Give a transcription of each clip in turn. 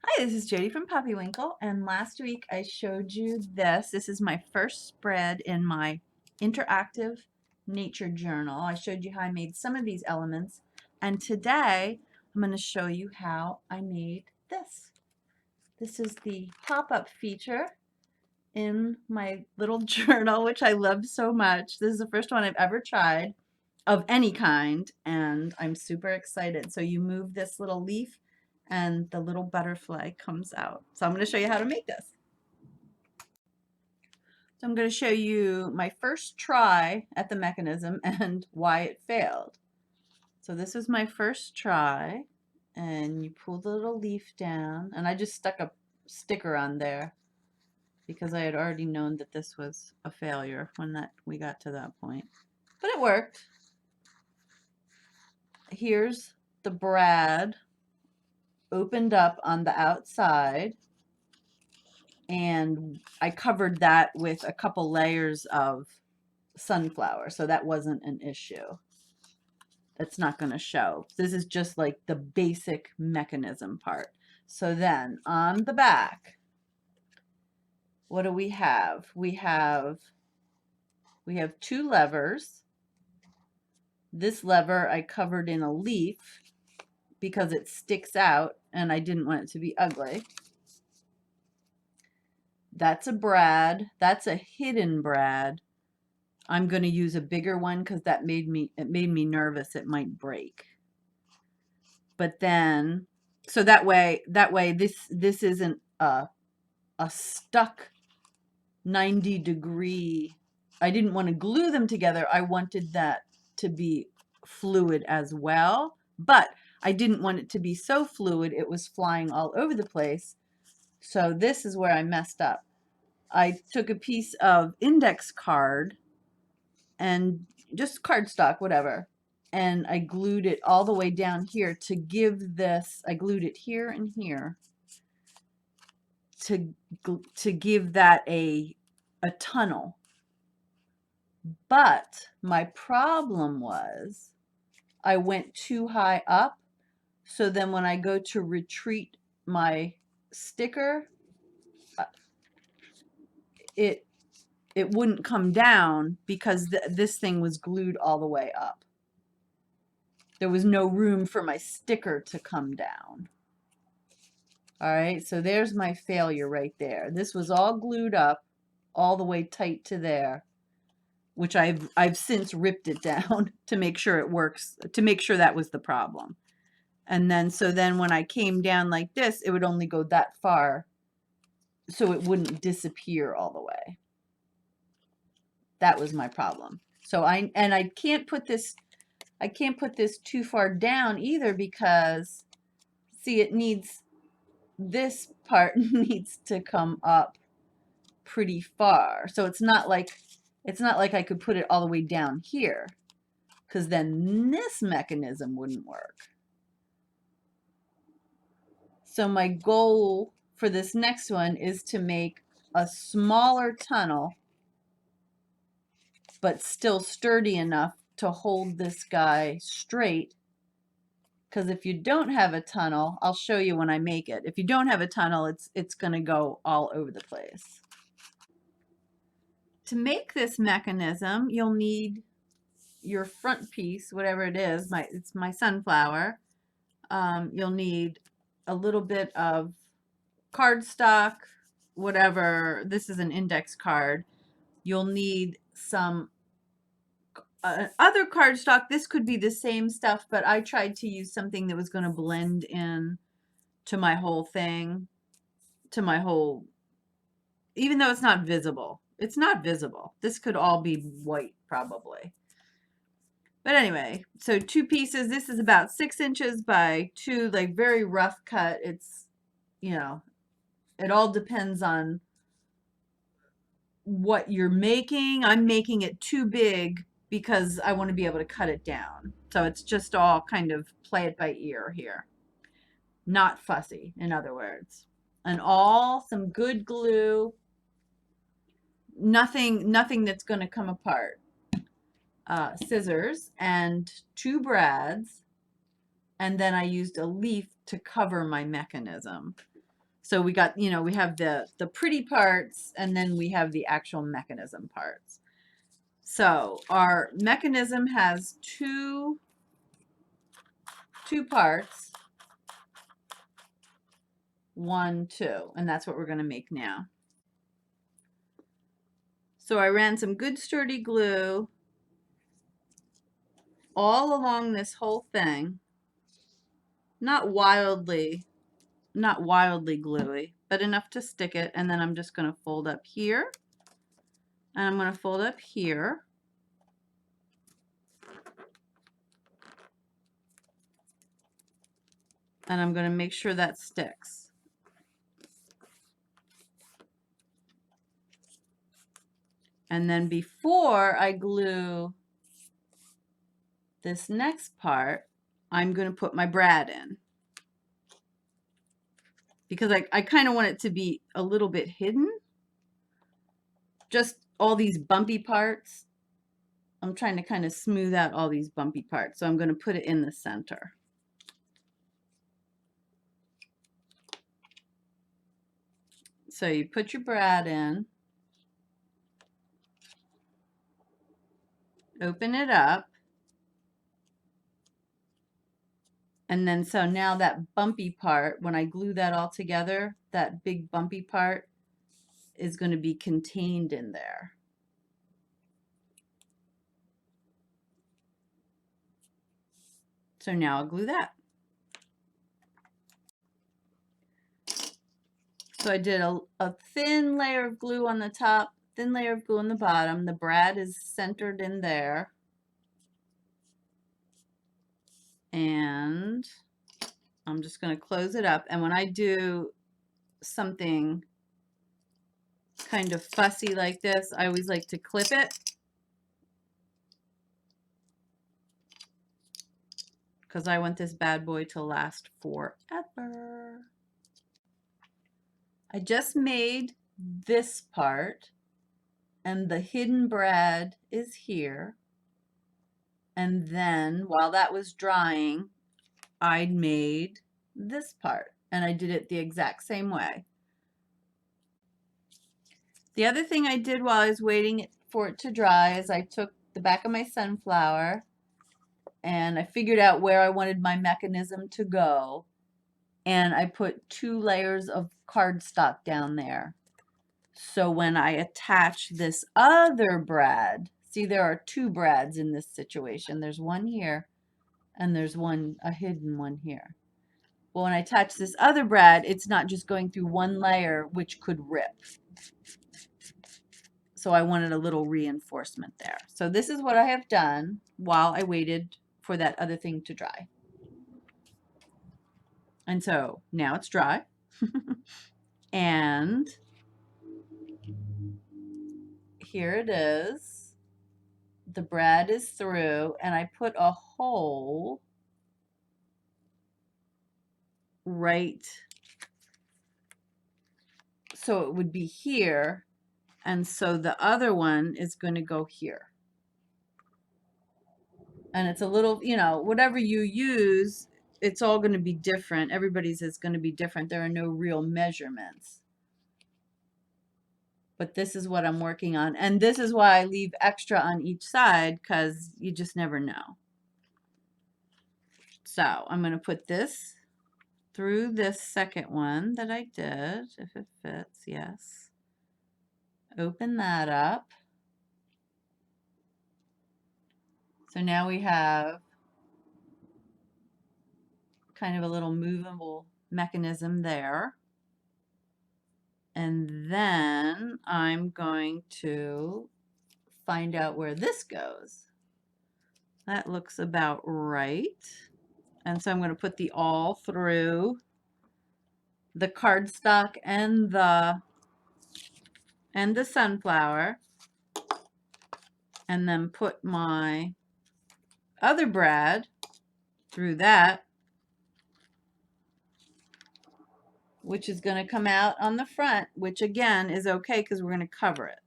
Hi, this is Jody from Puppy Winkle, and last week I showed you this. This is my first spread in my interactive nature journal. I showed you how I made some of these elements, and today I'm going to show you how I made this. This is the pop-up feature in my little journal, which I love so much. This is the first one I've ever tried of any kind, and I'm super excited. So you move this little leaf and the little butterfly comes out. So I'm going to show you how to make this. So I'm going to show you my first try at the mechanism and why it failed. So this is my first try, and you pull the little leaf down, and I just stuck a sticker on there because I had already known that this was a failure when we got to that point. But it worked. Here's the brad opened up on the outside, and I covered that with a couple layers of sunflower, so that wasn't an issue. It's not going to show. This is just like the basic mechanism part. So then on the back, what do we have? We have two levers. This lever I covered in a leaf because it sticks out and I didn't want it to be ugly. That's a brad. That's a hidden brad. I'm going to use a bigger one because it made me nervous it might break. But then, so that way this isn't a stuck 90-degree. I didn't want to glue them together. I wanted that to be fluid as well, but I didn't want it to be so fluid it was flying all over the place. So this is where I messed up. I took a piece of index card and just cardstock, whatever, and I glued it all the way down here to give this, I glued it here and here to give that a tunnel. But my problem was I went too high up, so then when I go to retreat my sticker, it wouldn't come down because this thing was glued all the way up. There was no room for my sticker to come down. All right, so there's my failure right there. This was all glued up all the way tight to there, which I've since ripped it down to make sure it works, to make sure that was the problem. And then so then when I came down like this, it would only go that far, so it wouldn't disappear all the way. That was my problem. So I can't put this too far down either because see, it needs, this part needs to come up pretty far. So it's not like I could put it all the way down here, because then this mechanism wouldn't work. So my goal for this next one is to make a smaller tunnel, but still sturdy enough to hold this guy straight. Because if you don't have a tunnel, I'll show you when I make it. If you don't have a tunnel, it's going to go all over the place. To make this mechanism, you'll need your front piece, whatever it is. It's my sunflower. You'll need a little bit of cardstock, whatever. This is an index card. You'll need some other cardstock. This could be the same stuff, but I tried to use something that was going to blend in to my whole thing, to my whole, even though it's not visible. It's not visible. This could all be white probably. But anyway, so two pieces. This is about 6 inches by 2, like very rough cut. It's, you know, it all depends on what you're making. I'm making it too big because I want to be able to cut it down. So it's just all kind of play it by ear here. Not fussy, in other words. And all some good glue. Nothing that's going to come apart. Scissors and 2 brads, and then I used a leaf to cover my mechanism. So we got, you know, we have the pretty parts, and then we have the actual mechanism parts. So our mechanism has two parts, 1, 2, and that's what we're going to make now. So I ran some good sturdy glue all along this whole thing. Not wildly gluey, but enough to stick it. And then I'm just going to fold up here, and I'm going to fold up here. And I'm going to make sure that sticks. And then before I glue this next part, I'm going to put my brad in, because I kind of want it to be a little bit hidden. Just all these bumpy parts. I'm trying to kind of smooth out all these bumpy parts. So I'm going to put it in the center. So you put your brad in, open it up, and then so now that bumpy part, when I glue that all together, that big bumpy part is going to be contained in there. So now I'll glue that. So I did a thin layer of glue on the top, thin layer of glue on the bottom. The brad is centered in there. And I'm just going to close it up. And when I do something kind of fussy like this, I always like to clip it, because I want this bad boy to last forever. I just made this part, and the hidden brad is here. And then while that was drying, I made this part, and I did it the exact same way. The other thing I did while I was waiting for it to dry is I took the back of my sunflower and I figured out where I wanted my mechanism to go, and I put 2 layers of cardstock down there. So when I attach this other brad, see, there are 2 brads in this situation. There's one here, and there's a hidden one here. Well, when I attach this other brad, it's not just going through one layer, which could rip. So I wanted a little reinforcement there. So this is what I have done while I waited for that other thing to dry. And so now it's dry. And here it is. The brad is through, and I put a hole right, so it would be here, and so the other one is going to go here. And it's a little, you know, whatever you use, it's all going to be different. Everybody's is going to be different. There are no real measurements. But this is what I'm working on. And this is why I leave extra on each side, because you just never know. So I'm going to put this through this second one that I did, if it fits, yes. Open that up. So now we have kind of a little movable mechanism there. And then I'm going to find out where this goes. That looks about right. And so I'm going to put the awl through the cardstock and the sunflower, and then put my other brad through that, which is going to come out on the front, which again is okay because we're going to cover it.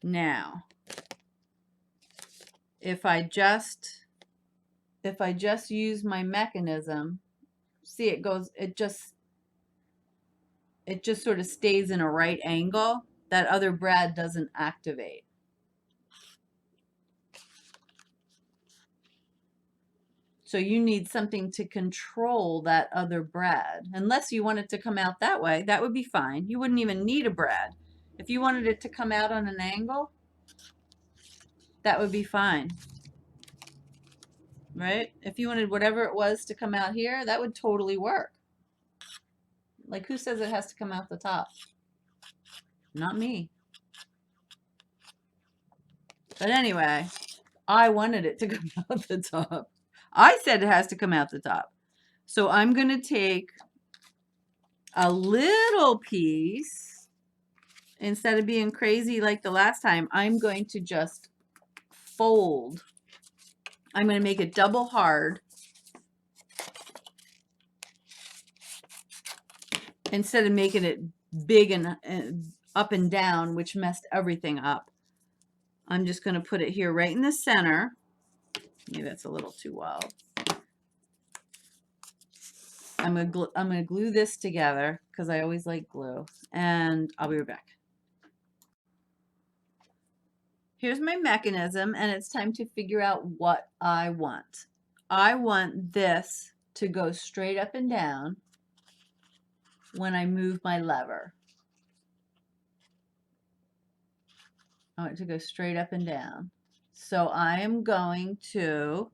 Now, if I just use my mechanism, see it goes, it just sort of stays in a right angle. That other brad doesn't activate. So you need something to control that other brad. Unless you want it to come out that way, that would be fine. You wouldn't even need a brad. If you wanted it to come out on an angle, that would be fine. Right? If you wanted whatever it was to come out here, that would totally work. Like, who says it has to come out the top? Not me. But anyway, I wanted it to come out the top. I said it has to come out the top. So I'm going to take a little piece. Instead of being crazy like the last time, I'm going to just fold. I'm going to make it double hard. Instead of making it big and up and down, which messed everything up. I'm just going to put it here right in the center. Maybe that's a little too wild. I'm gonna glue this together because I always like glue, and I'll be right back. Here's my mechanism, and it's time to figure out what I want. I want this to go straight up and down when I move my lever. I want it to go straight up and down. So I am going to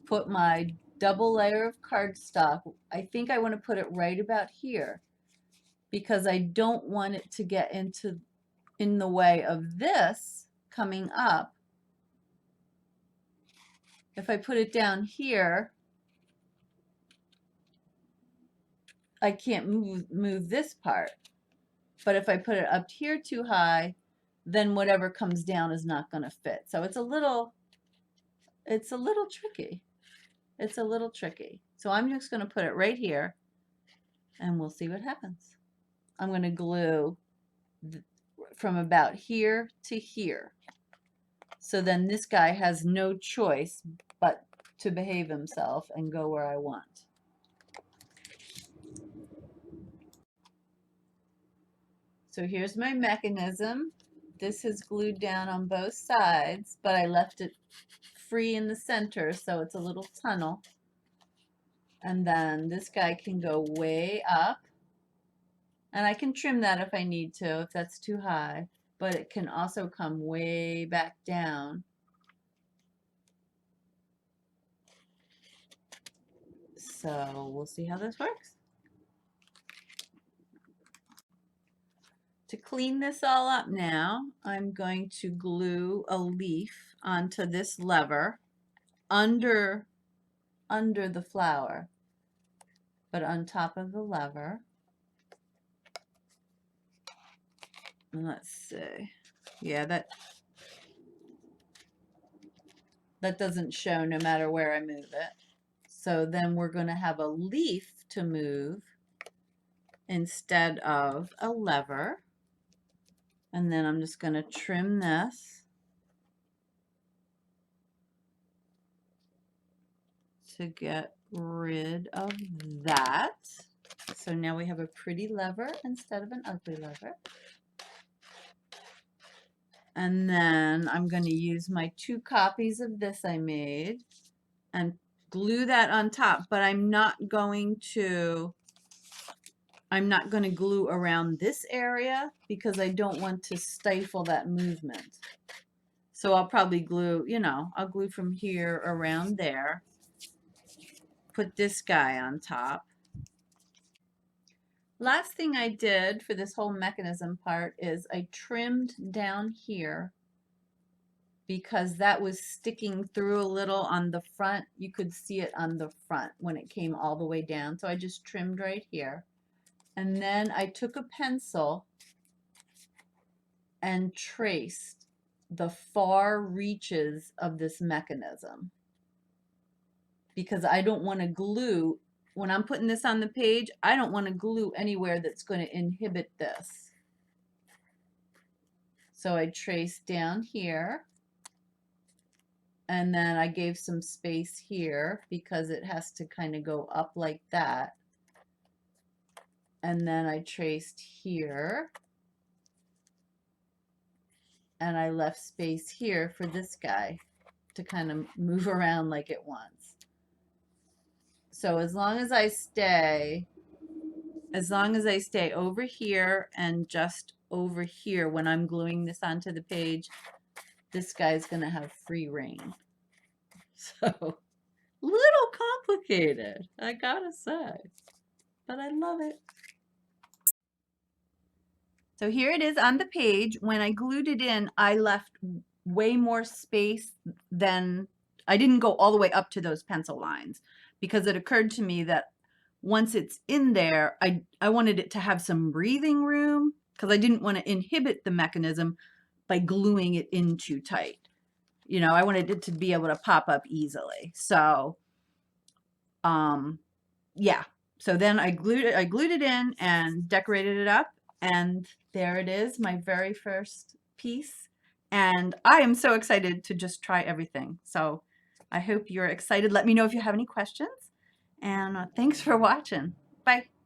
put my double layer of cardstock. I think I want to put it right about here because I don't want it to get in the way of this coming up. If I put it down here, I can't move this part. But if I put it up here too high, then whatever comes down is not going to fit. So it's a little tricky. It's a little tricky. So I'm just going to put it right here and we'll see what happens. I'm going to glue from about here to here. So then this guy has no choice but to behave himself and go where I want. So here's my mechanism. This is glued down on both sides, but I left it free in the center, so it's a little tunnel. And then this guy can go way up. And I can trim that if I need to, if that's too high. But it can also come way back down. So we'll see how this works. To clean this all up now, I'm going to glue a leaf onto this lever under the flower, but on top of the lever. And let's see. Yeah, that doesn't show no matter where I move it. So then we're going to have a leaf to move instead of a lever. And then I'm just going to trim this to get rid of that. So now we have a pretty lever instead of an ugly lever. And then I'm going to use my 2 copies of this I made and glue that on top, but I'm not going to glue around this area because I don't want to stifle that movement. So I'll probably glue, I'll glue from here around there. Put this guy on top. Last thing I did for this whole mechanism part is I trimmed down here because that was sticking through a little on the front. You could see it on the front when it came all the way down. So I just trimmed right here. And then I took a pencil and traced the far reaches of this mechanism because I don't want to glue. When I'm putting this on the page, I don't want to glue anywhere that's going to inhibit this. So I traced down here And then I gave some space here because it has to kind of go up like that. And then I traced here. And I left space here for this guy to kind of move around like it wants. So as long as I stay over here and just over here when I'm gluing this onto the page, this guy's going to have free reign. So, little complicated, I gotta say, but I love it. So here it is on the page. When I glued it in, I left way more space than, I didn't go all the way up to those pencil lines because it occurred to me that once it's in there, I wanted it to have some breathing room because I didn't want to inhibit the mechanism by gluing it in too tight. You know, I wanted it to be able to pop up easily. So, yeah. So then I glued it in and decorated it up, and there it is, my very first piece. And I am so excited to just try everything. So I hope you're excited. Let me know if you have any questions. And thanks for watching. Bye.